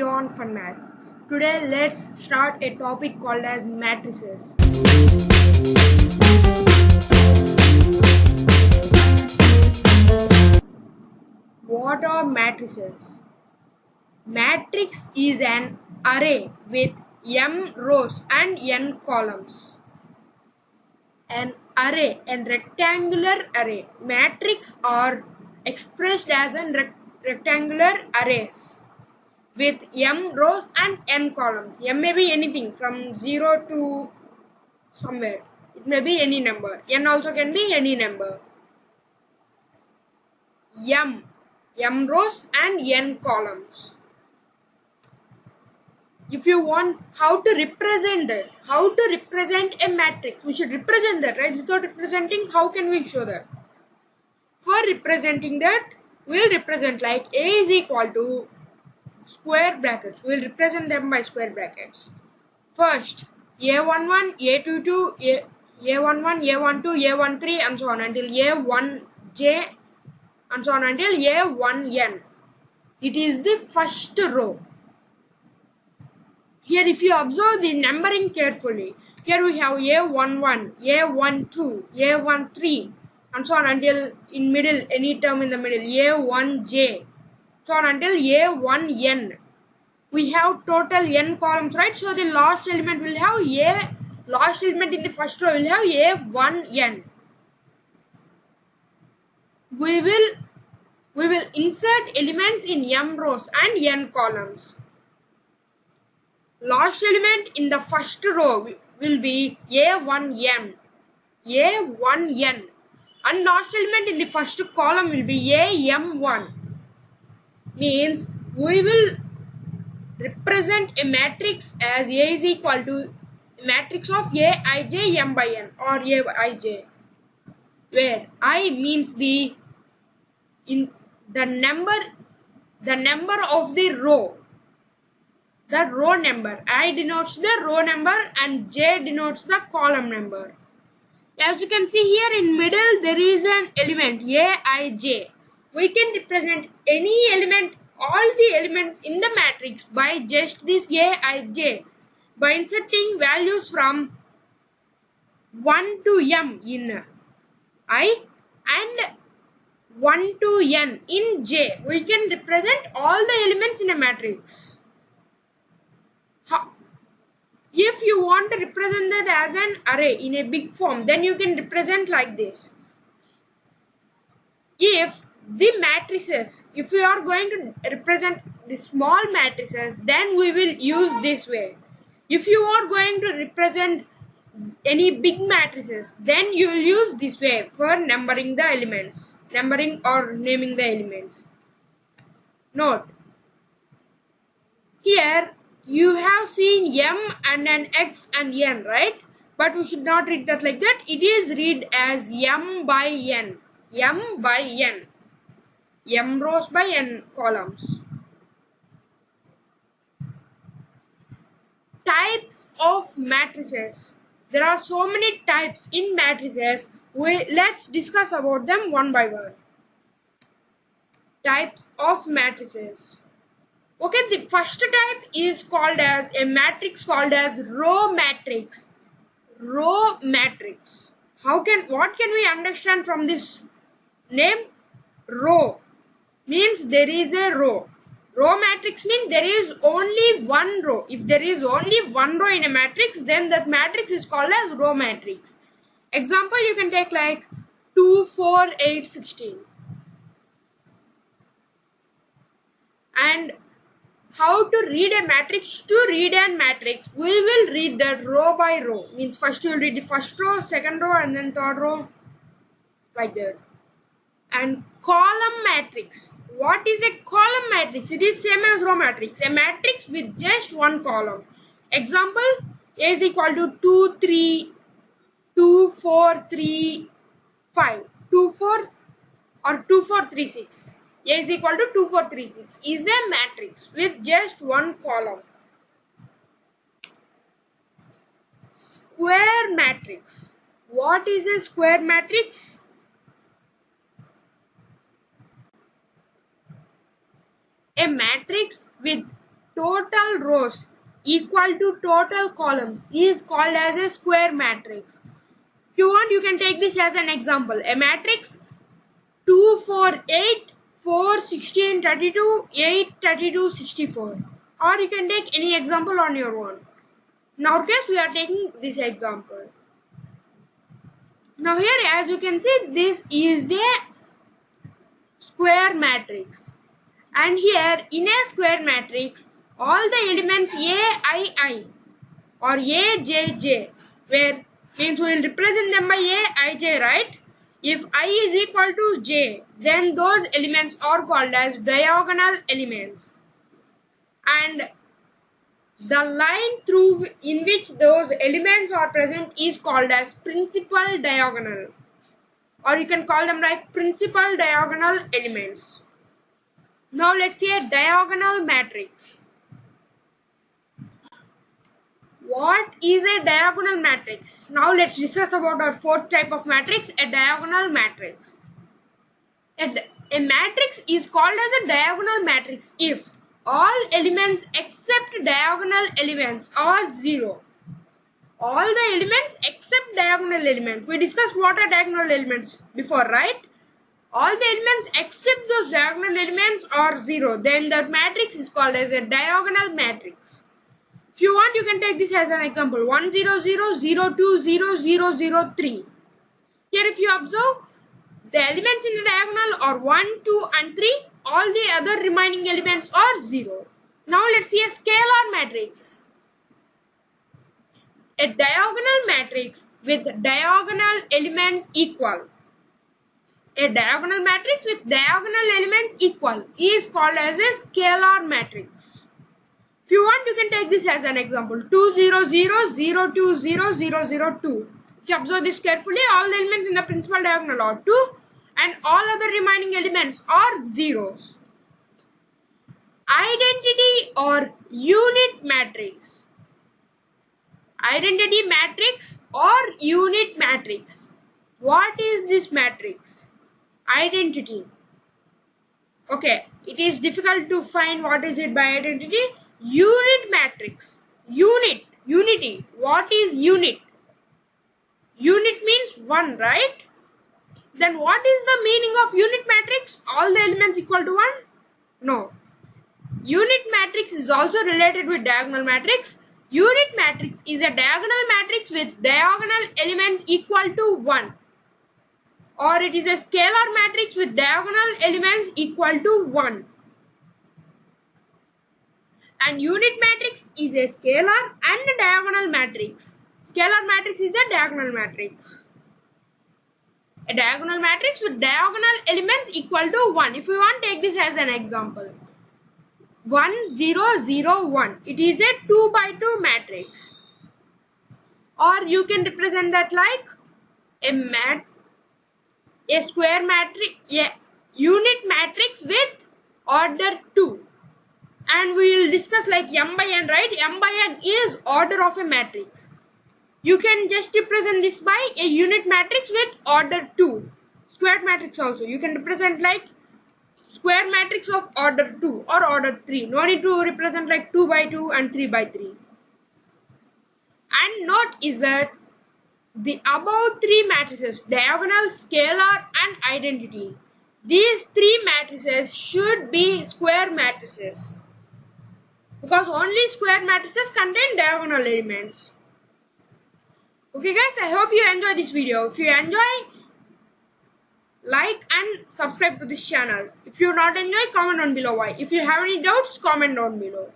everyone, Fun Math. Today let's start a topic called as matrices. What are matrices? Matrix is an array with m rows and n columns. An array, a rectangular array. Matrix are expressed as rectangular arrays with m rows and n columns. M may be anything from 0 to somewhere. It may be any number. N also can be any number. M rows and n columns. If you want how to represent that, how to represent a matrix, we should represent that, right? Without representing, how can we show that? For representing that, we'll represent like A is equal to square brackets. We'll represent them by square brackets. First, A11, A22, A11, A12, A13 and so on until A1J and so on until A1N. It is the first row. Here if you observe the numbering carefully, here we have A11, A12, A13 and so on until in middle, any term in the middle, A1J, so on until A1N. We have total n columns, right? So the last element will have last element in the first row will have A1N. We will insert elements in m rows and n columns. Last element in the first row will be A1N, A1N, and last element in the first column will be AM1. Means we will represent a matrix as A is equal to a matrix of Aij m by n or Aij, where I means the number of the row. The row number. I denotes the row number and J denotes the column number. As you can see here in middle there is an element Aij. We can represent any element, all the elements in the matrix by just this Aij by inserting values from 1 to m in I and 1 to n in J. We can represent all the elements in a matrix. If you want to represent that as an array in a big form, then you can represent like this. If the matrices, if we are going to represent the small matrices, then we will use this way. If you are going to represent any big matrices, then you will use this way for numbering the elements, numbering or naming the elements. Note, here you have seen m and an x and n, right? But we should not read that like that. It is read as m by n, m by n, m rows by n columns. Types of matrices. There are so many types in matrices. Let's discuss about them one by one. Types of matrices. Okay, the first type is called as a matrix called as row matrix. Row matrix. What can we understand from this name? Row means there is a row. Row matrix means there is only one row. If there is only one row in a matrix, then that matrix is called as row matrix. Example, you can take like 2, 4, 8, 16. And how to read a matrix? To read a matrix, we will read that row by row. Means first you will read the first row, second row, and then third row, like that. And column matrix. What is a column matrix? It is same as row matrix. A matrix with just one column. Example, A is equal to 2, 3, 2, 4, 3, 5. 2, 4 or 2, 4, 3, 6. A is equal to 2, 4, 3, 6 is a matrix with just one column. Square matrix. What is a square matrix? A matrix with total rows equal to total columns is called as a square matrix. If you want, you can take this as an example. A matrix 2, 4, 8, 4, 16, 32, 8, 32, 64. Or you can take any example on your own. In our case, we are taking this example. Now here, as you can see, this is a square matrix. And here, in a square matrix, all the elements A, I or A, J, J, where means we will represent them by A, I, J, right? If I is equal to J, then those elements are called as diagonal elements. And the line through in which those elements are present is called as principal diagonal. Or you can call them like principal diagonal elements. Now let's see a diagonal matrix. What is a diagonal matrix? Now let's discuss about our fourth type of matrix, a diagonal matrix. A matrix is called as a diagonal matrix if all elements except diagonal elements are 0. All the elements except diagonal elements. We discussed what are diagonal elements before, right? All the elements except those diagonal elements are 0. Then the matrix is called as a diagonal matrix. If you want, you can take this as an example. 1, 0, 0, 0, 2, 0, 0, 0, 3. Here if you observe, the elements in the diagonal are 1, 2 and 3. All the other remaining elements are 0. Now let's see a scalar matrix. A diagonal matrix with diagonal elements equal. A diagonal matrix with diagonal elements equal is called as a scalar matrix. If you want, you can take this as an example. 2, 0, 0, 0, 2, 0, 0, 0, 2. If you observe this carefully, all the elements in the principal diagonal are 2 and all other remaining elements are zeros. Identity or unit matrix. Identity matrix or unit matrix. What is this matrix? Identity. Okay, it is difficult to find what is it by identity. Unit matrix. Unit. Unity. What is unit? Unit means 1, right? Then what is the meaning of unit matrix? All the elements equal to 1? No. Unit matrix is also related with diagonal matrix. Unit matrix is a diagonal matrix with diagonal elements equal to 1. Or it is a scalar matrix with diagonal elements equal to 1. And unit matrix is a scalar and a diagonal matrix. Scalar matrix is a diagonal matrix. A diagonal matrix with diagonal elements equal to 1. If you want, take this as an example. 1, 0, 0, 1. It is a 2 by 2 matrix. Or you can represent that like a square matrix, a unit matrix with order 2. And we will discuss like m by n, right? M by n is order of a matrix. You can just represent this by a unit matrix with order 2. Square matrix also. You can represent like square matrix of order 2 or order 3. No need to represent like 2 by 2 and 3 by 3. And note is that the above 3 matrices, diagonal, scalar and identity, these 3 matrices should be square matrices. Because only square matrices contain diagonal elements. Okay guys, I hope you enjoy this video. If you enjoy, like and subscribe to this channel. If you not enjoy, comment down below why. If you have any doubts, comment down below.